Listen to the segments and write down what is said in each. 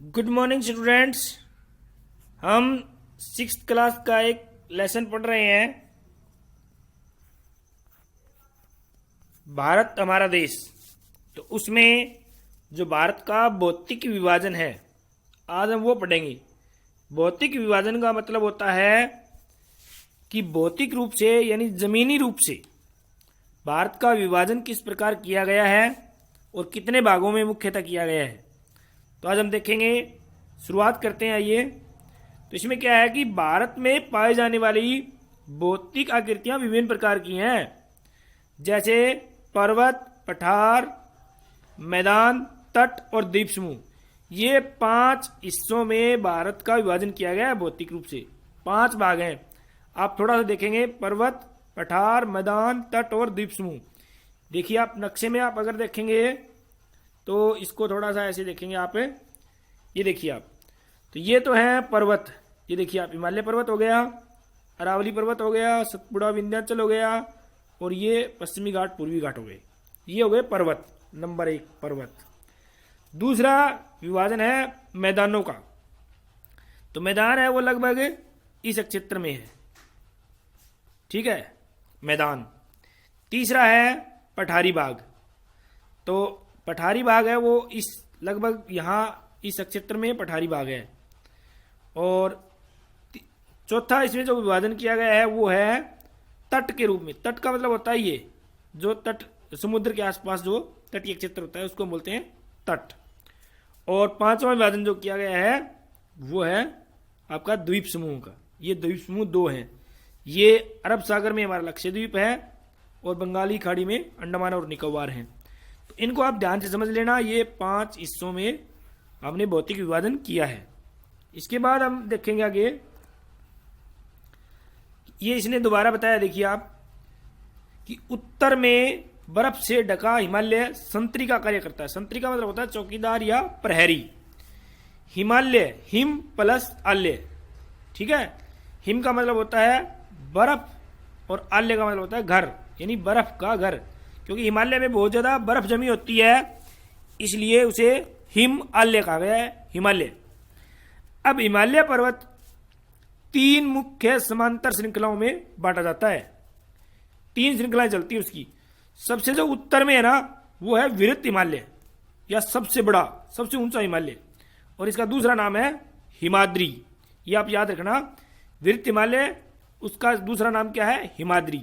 Good morning students. हम six class का एक लेसन पढ़ रहे हैं, भारत हमारा देश। तो उसमें जो भारत का भौतिक विभाजन है, आज हम वो पढ़ेंगे। भौतिक विभाजन का मतलब होता है कि भौतिक रूप से यानी जमीनी रूप से भारत का विभाजन किस प्रकार किया गया है और कितने भागों में मुख्यतः किया गया है। तो आज हम देखेंगे। शुरुआत करते हैं, आइए। तो इसमें क्या है कि भारत में पाई जाने वाली भौतिक आकृतियां विभिन्न प्रकार की हैं, जैसे पर्वत, पठार, मैदान, तट और द्वीप समूह। ये 5 हिस्सों में भारत का विभाजन किया गया है भौतिक रूप से। 5 भाग हैं, आप थोड़ा सा देखेंगे। पर्वत, पठार, मैदान, तट और द्वीप समूह। देखिए आप नक्शे में, आप अगर देखेंगे तो इसको थोड़ा सा ऐसे देखेंगे आप। ये देखिए आप, तो ये तो है पर्वत। ये देखिए आप, हिमालय पर्वत हो गया, अरावली पर्वत हो गया, सतपुड़ा विंध्याचल हो गया, और ये पश्चिमी घाट, पूर्वी घाट हो गए। ये हो गए पर्वत, नंबर 1 पर्वत। दूसरा विभाजन है मैदानों का। तो मैदान है वो लगभग इस क्षेत्र में है, ठीक है, मैदान। तीसरा है पठारी भाग। तो पठारी भाग है वो इस लगभग यहाँ इस क्षेत्र में पठारी भाग है। और चौथा इसमें जो विभाजन किया गया है वो है तट के रूप में। तट का मतलब होता है ये जो तट, समुद्र के आसपास जो तटीय क्षेत्र होता है उसको बोलते हैं तट। और 5वां विभाजन जो किया गया है वो है आपका द्वीप समूह का। ये द्वीप समूह 2 हैं। ये अरब सागर में हमारा लक्षद्वीप है और बंगाली खाड़ी में अंडमान और निकोबार हैं। तो इनको आप ध्यान से समझ लेना। ये 5 हिस्सों में हमने भौतिक विभाजन किया है। इसके बाद हम देखेंगे आगे। ये इसने दोबारा बताया, देखिए आप, कि उत्तर में बर्फ से ढका हिमालय संतरी का कार्य करता है। संतरी का मतलब होता है चौकीदार या प्रहरी। हिमालय, हिम प्लस आल्य, ठीक है। हिम का मतलब होता है बर्फ और आल्य का मतलब होता है घर, यानी बर्फ का घर। क्योंकि हिमालय में बहुत ज्यादा बर्फ जमी होती है, इसलिए उसे हिम आल्य कहा गया है, हिमालय। अब हिमालय पर्वत 3 मुख्य समांतर श्रृंखलाओं में बांटा जाता है। 3 श्रृंखलाएं चलती है उसकी। सबसे जो उत्तर में है ना वो है विरत हिमालय, या सबसे बड़ा, सबसे ऊंचा हिमालय। और इसका दूसरा नाम है हिमाद्री। ये आप याद रखना, विरत हिमालय, उसका दूसरा नाम क्या है, हिमाद्री।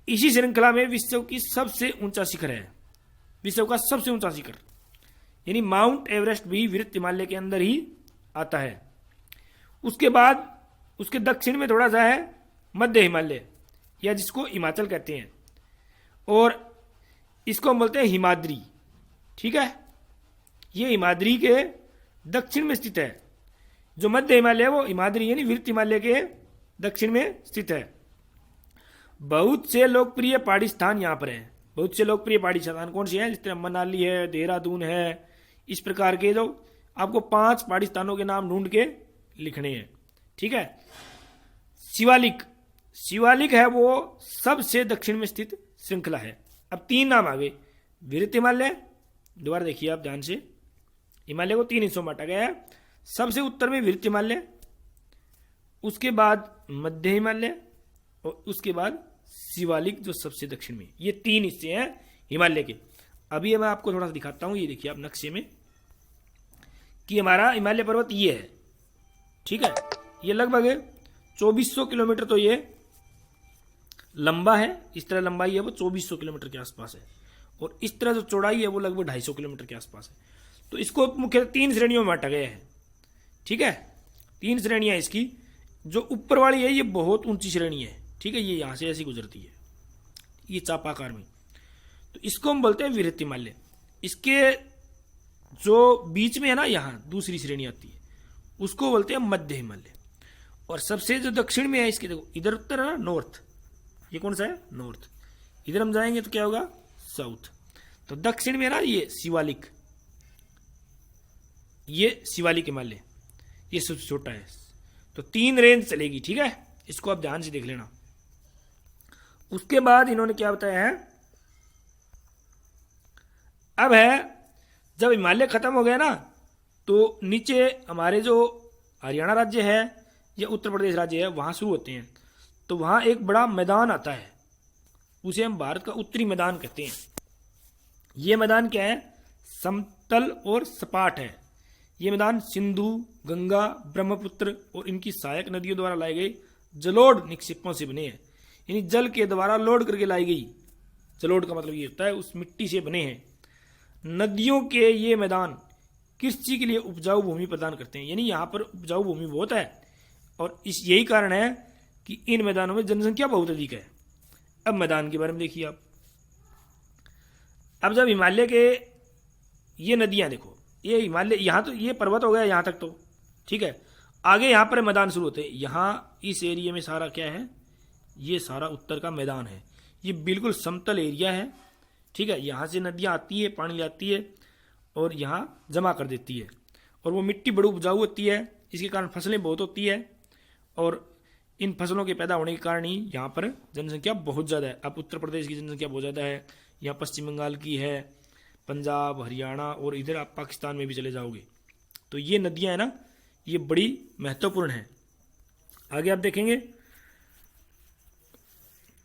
इसी श्रृंखला में विश्व की सबसे ऊंचा शिखर है, विश्व का सबसे ऊंचा शिखर, यानी माउंट एवरेस्ट भी विरत हिमालय के अंदर ही आता है। उसके बाद उसके दक्षिण में थोड़ा सा है मध्य हिमालय, या जिसको हिमाचल कहते हैं, और इसको हम बोलते हैं हिमाद्री, ठीक है। ये हिमाद्री के दक्षिण में स्थित है। जो मध्य हिमालय है वो हिमाद्री यानी विरत हिमालय के दक्षिण में स्थित है। बहुत से लोकप्रिय पहाड़ी स्थान यहाँ पर हैं। बहुत से लोकप्रिय पहाड़ी स्थान कौन से हैं, जिस तरह मनाली है, देहरादून है, इस प्रकार के जो आपको 5 पहाड़ी स्थानों के नाम ढूंढ के लिखने हैं, ठीक है। शिवालिक, शिवालिक है वो सबसे दक्षिण में स्थित श्रृंखला है। अब 3 नाम आ गए। विरत हिमालय, दोबारा देखिए आप ध्यान से, हिमालय को 3 हिस्सों में बांटा गया है। सबसे उत्तर में विरत हिमालय, उसके बाद मध्य हिमालय, और उसके बाद शिवालिक जो सबसे दक्षिण में। ये 3 हिस्से हैं हिमालय के। अभी मैं आपको थोड़ा सा दिखाता हूं। ये देखिए आप नक्शे में कि हमारा हिमालय पर्वत ये है, ठीक है। ये लगभग 2400 किलोमीटर तो ये लंबा है। इस तरह लंबाई है वो 2400 किलोमीटर के आसपास है, और इस तरह जो चौड़ाई है वो लगभग 250 किलोमीटर के आसपास है। तो इसको मुख्य 3 श्रेणियों में बांटा गया है, ठीक है। 3 श्रेणियां इसकी। जो ऊपर वाली है ये बहुत ऊंची श्रेणी है, ठीक है। ये यहां से ऐसी गुजरती है, ये चापाकार में। तो इसको हम बोलते हैं विरत हिमालय। इसके जो बीच में है ना, यहां दूसरी श्रेणी आती है, उसको बोलते हैं मध्य हिमालय। और सबसे जो दक्षिण में है इसके, देखो इधर उत्तर है ना, नॉर्थ। ये कौन सा है, नॉर्थ। इधर हम जाएंगे तो क्या होगा, साउथ। तो दक्षिण में है ना ये शिवालिक, ये शिवालिक हिमालय, ये सबसे छोटा है। तो 3 रेंज चलेगी, ठीक है। इसको आप ध्यान से देख लेना। उसके बाद इन्होंने क्या बताया है, अब है जब हिमालय खत्म हो गया ना, तो नीचे हमारे जो हरियाणा राज्य है या उत्तर प्रदेश राज्य है वहाँ शुरू होते हैं, तो वहाँ एक बड़ा मैदान आता है, उसे हम भारत का उत्तरी मैदान कहते हैं। ये मैदान क्या है? समतल और सपाट है। ये मैदान सिंधु, गंगा, ब्रह्मपुत्र और इनकी सहायक नदियों द्वारा लाई गई जलोढ़ निक्षेपों से बने हैं, यानी जल के द्वारा लोड करके लाई गई। जलोढ़ का मतलब ये होता है उस मिट्टी से बने हैं। नदियों के ये मैदान कृषि के लिए उपजाऊ भूमि प्रदान करते हैं, यानी यहाँ पर उपजाऊ भूमि बहुत है और इस यही कारण है कि इन मैदानों में जनसंख्या बहुत अधिक है। अब मैदान के बारे में देखिए आप। अब जब हिमालय के ये नदियाँ देखो, ये हिमालय यहाँ तो ये पर्वत हो गया यहाँ तक तो ठीक है, आगे यहाँ पर मैदान शुरू होते हैं। यहाँ इस एरिया में सारा क्या है? ये सारा उत्तर का मैदान है। ये बिल्कुल समतल एरिया है ठीक है। यहाँ से नदियाँ आती है, पानी ले आती है और यहाँ जमा कर देती है और वो मिट्टी बड़ी उपजाऊ होती है, इसके कारण फसलें बहुत होती है और इन फसलों के पैदा होने के कारण ही यहाँ पर जनसंख्या बहुत ज़्यादा है। अब उत्तर प्रदेश की जनसंख्या बहुत ज़्यादा है, यहाँ पश्चिम बंगाल की है, पंजाब, हरियाणा और इधर आप पाकिस्तान में भी चले जाओगे तो ये नदियाँ है ना, ये बड़ी महत्वपूर्ण है। आगे आप देखेंगे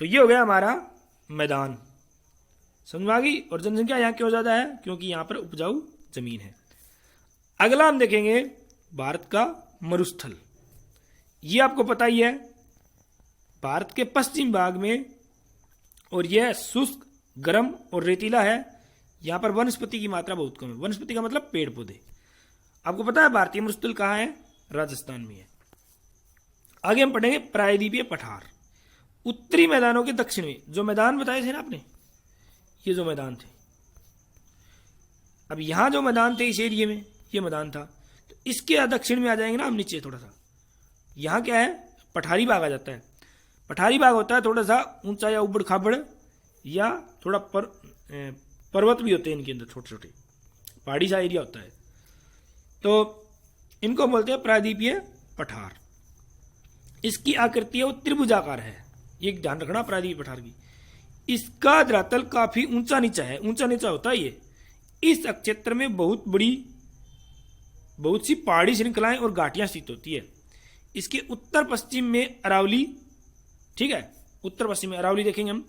तो ये हो गया हमारा मैदान, समझ में आ गई। और जनसंख्या यहाँ क्यों ज़्यादा है? क्योंकि यहाँ पर उपजाऊ जमीन है। अगला हम देखेंगे भारत का मरुस्थल। ये आपको पता ही है, भारत के पश्चिम भाग में, और यह शुष्क, गर्म और रेतीला है। यहाँ पर वनस्पति की मात्रा बहुत कम है। वनस्पति का मतलब पेड़ पौधे। आपको पता है भारतीय मरुस्थल कहाँ है? राजस्थान में है। आगे हम पढ़ेंगे प्रायद्वीपीय पठार। उत्तरी मैदानों के दक्षिण में जो मैदान बताए थे ना आपने, ये जो मैदान थे, अब यहाँ जो मैदान थे इस एरिया में ये मैदान था, तो इसके दक्षिण में आ जाएंगे ना हम नीचे थोड़ा सा, यहाँ क्या है? पठारी भाग आ जाता है। पठारी भाग होता है थोड़ा सा ऊंचा या उबड़ खाबड़ या थोड़ा पर्वत भी होते हैं इनके अंदर, छोटे छोटे पहाड़ी सा एरिया होता है, तो इनको बोलते हैं प्रायद्वीपीय पठार। इसकी आकृति है वो त्रिभुजाकार है, ये ध्यान रखना प्रायद्वीपीय पठार की। इसका धरातल काफी ऊंचा नीचा है, ऊंचा नीचा होता है ये। इस क्षेत्र में बहुत सी पहाड़ी श्रृंखलाएं और घाटियां स्थित होती है। इसके उत्तर पश्चिम में अरावली, ठीक है, उत्तर पश्चिम में अरावली देखेंगे हम,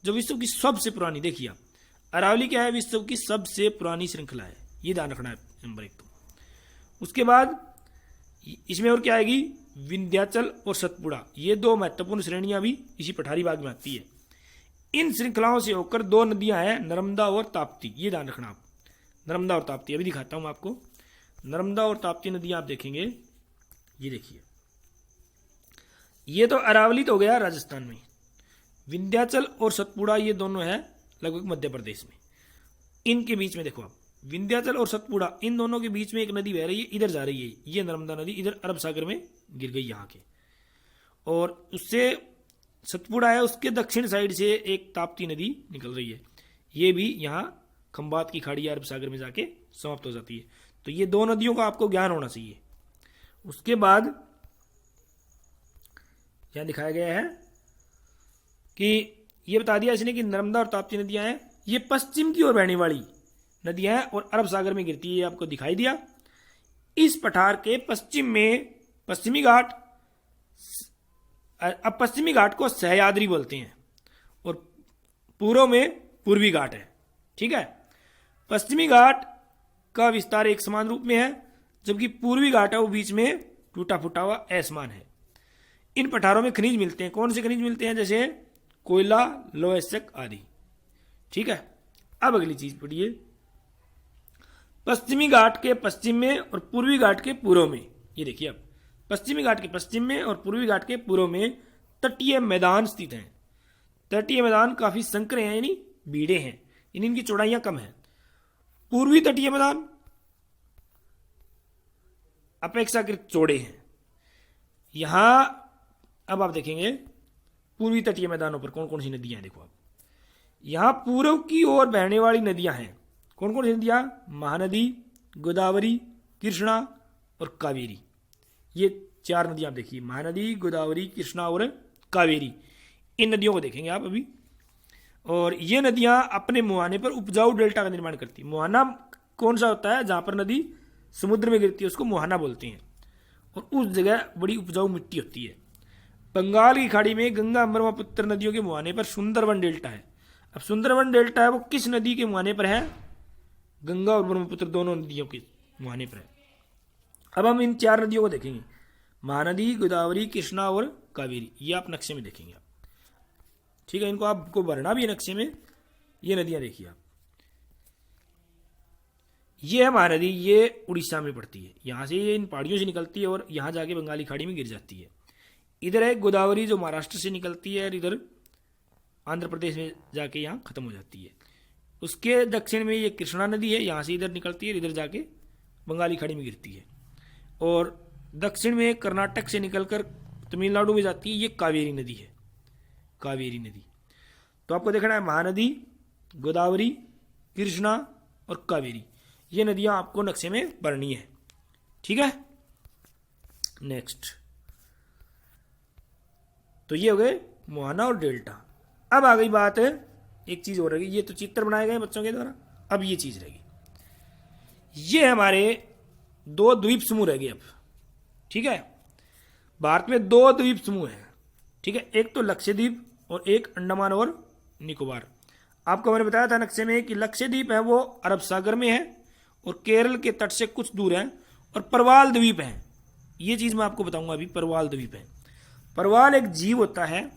जो विश्व की सबसे पुरानी, देखिए आप अरावली क्या है? विश्व की सबसे पुरानी श्रृंखला है, ये ध्यान रखना है नंबर 1 तो। उसके बाद इसमें और क्या आएगी? विंध्याचल और सतपुड़ा, ये 2 महत्वपूर्ण श्रेणियां भी इसी पठारी भाग में आती है। इन श्रृंखलाओं से होकर 2 नदियां हैं, नर्मदा और ताप्ती, ये ध्यान रखना आप। नर्मदा और ताप्ती अभी दिखाता हूं आपको। नर्मदा और ताप्ती नदियां आप देखेंगे, ये देखिए, ये तो अरावली तो हो गया राजस्थान में, विंध्याचल और सतपुड़ा ये दोनों है लगभग मध्य प्रदेश में। इनके बीच में देखो आप, विंध्याचल और सतपुड़ा, इन दोनों के बीच में एक नदी बह रही है, इधर जा रही है, ये नर्मदा नदी इधर अरब सागर में गिर गई यहाँ के, और उससे सतपुड़ा है उसके दक्षिण साइड से एक ताप्ती नदी निकल रही है, ये भी यहाँ खंबात की खाड़ी अरब सागर में जाके समाप्त हो जाती है। तो ये 2 नदियों का आपको ज्ञान होना चाहिए। उसके बाद यहां दिखाया गया है कि ये बता दिया इसने कि नर्मदा और ताप्ती नदियां हैं, ये पश्चिम की ओर बहने वाली नदियां हैं और अरब सागर में गिरती है, ये आपको दिखाई दिया। इस पठार के पश्चिम में पश्चिमी घाट, अब पश्चिमी घाट को सह्याद्री बोलते हैं और पूर्व में पूर्वी घाट है, ठीक है। पश्चिमी घाट का विस्तार एक समान रूप में है, जबकि पूर्वी घाट है वो बीच में टूटा फूटा हुआ असमान है। इन पठारों में खनिज मिलते हैं। कौन से खनिज मिलते हैं? जैसे कोयला, लौह अयस्क आदि, ठीक है। अब अगली चीज पढ़िए, पश्चिमी घाट के पश्चिम में और पूर्वी घाट के पूर्व में, ये देखिए अब पश्चिमी घाट के पश्चिम में और पूर्वी घाट के पूर्व में तटीय मैदान स्थित हैं। तटीय मैदान काफी संकरे हैं, यानी बीड़े हैं, इनकी चौड़ाइयां कम है। पूर्वी तटीय मैदान अपेक्षाकृत चौड़े हैं। यहां अब आप देखेंगे पूर्वी तटीय मैदानों पर कौन कौन सी नदियां हैं। देखो आप, यहां पूर्व की ओर बहने वाली नदियां हैं। कौन कौन सी नदियां? महानदी, गोदावरी, कृष्णा और कावेरी। ये 4 नदियां आप देखिए, महानदी, गोदावरी, कृष्णा और कावेरी। इन नदियों को देखेंगे आप अभी। और ये नदियां अपने मुहाने पर उपजाऊ डेल्टा का निर्माण करती है। मुहाना कौन सा होता है? जहां पर नदी समुद्र में गिरती है उसको मुहाना बोलते हैं, और उस जगह बड़ी उपजाऊ मिट्टी होती है। बंगाल की खाड़ी में गंगा ब्रह्मपुत्र नदियों के मुहाने पर सुंदरवन डेल्टा है। अब सुंदरवन डेल्टा है वो किस नदी के मुहाने पर है? गंगा और ब्रह्मपुत्र दोनों नदियों के मुहाने पर है। अब हम इन 4 नदियों को देखेंगे, महानदी, गोदावरी, कृष्णा और कावेरी। ये आप नक्शे में देखेंगे आप, ठीक है, इनको आपको भरना भी है नक्शे में। ये नदियां देखिए आप, ये है महानदी, ये उड़ीसा में पड़ती है, यहां से ये इन पहाड़ियों से निकलती है और यहां जाके बंगाली खाड़ी में गिर जाती है। इधर है गोदावरी जो महाराष्ट्र से निकलती है और इधर आंध्र प्रदेश में जाके यहाँ खत्म हो जाती है। उसके दक्षिण में ये कृष्णा नदी है, यहाँ से इधर निकलती है, इधर जाके बंगाली खाड़ी में गिरती है। और दक्षिण में कर्नाटक से निकलकर तमिलनाडु में जाती है, ये कावेरी नदी है, कावेरी नदी। तो आपको देखना है महानदी, गोदावरी, कृष्णा और कावेरी, ये नदियां आपको नक्शे में भरनी है, ठीक है। नेक्स्ट, तो ये हो गए मुहाना और डेल्टा। अब आ गई बात है, एक चीज और रहेगी, ये तो चित्र बनाए गए बच्चों के द्वारा, अब ये चीज रहेगी, ये हमारे 2 द्वीप समूह रह गए अब, ठीक है। भारत में 2 द्वीप समूह हैं, ठीक है, एक तो लक्षद्वीप और एक अंडमान और निकोबार। आपको मैंने बताया था नक्शे में कि लक्षद्वीप है वो अरब सागर में है और केरल के तट से कुछ दूर है, और परवाल द्वीप है, ये चीज मैं आपको बताऊंगा अभी। परवाल द्वीप है, परवाल एक जीव होता है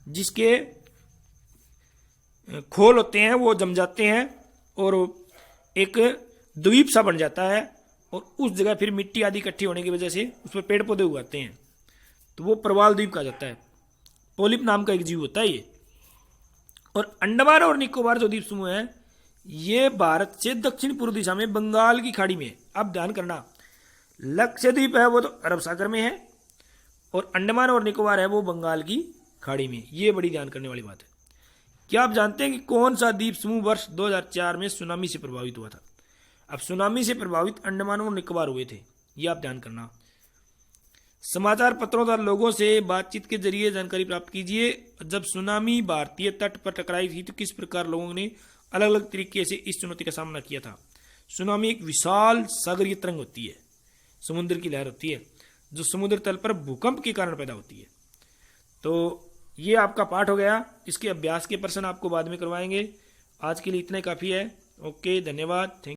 जिसके खोल होते हैं वो जम जाते हैं और एक द्वीप सा बन जाता है, और उस जगह फिर मिट्टी आदि इकट्ठी होने की वजह से उस पर पेड़ पौधे उगाते हैं, तो वो परवाल द्वीप कहा जाता है। पोलिप नाम का एक जीव होता है ये। और अंडमान और निकोबार जो द्वीप समूह है ये भारत से दक्षिण पूर्व दिशा में बंगाल की खाड़ी में है। अब ध्यान करना, लक्षद्वीप है वो तो अरब सागर में है, और अंडमान और निकोबार है वो बंगाल की खाड़ी में। ये बड़ी ध्यान करने वाली बात है। क्या आप जानते हैं कि कौन सा द्वीप समूह वर्ष 2004 में सुनामी से प्रभावित हुआ था? अब सुनामी से प्रभावित अंडमान और निकोबार हुए थे, ये आप ध्यान करना। समाचार पत्रों द्वारा लोगों से बातचीत के जरिए जानकारी प्राप्त कीजिए। जब सुनामी भारतीय तट पर टकराई थी तो किस प्रकार लोगों ने अलग अलग तरीके से इस चुनौती का सामना किया था? सुनामी एक विशाल सागरीय तरंग होती है, समुद्र की लहर होती है जो समुद्र तल पर भूकंप के कारण पैदा होती है। तो ये आपका पाठ हो गया, इसके अभ्यास के प्रश्न आपको बाद में करवाएंगे। आज के लिए इतना काफ़ी है। ओके, धन्यवाद, थैंक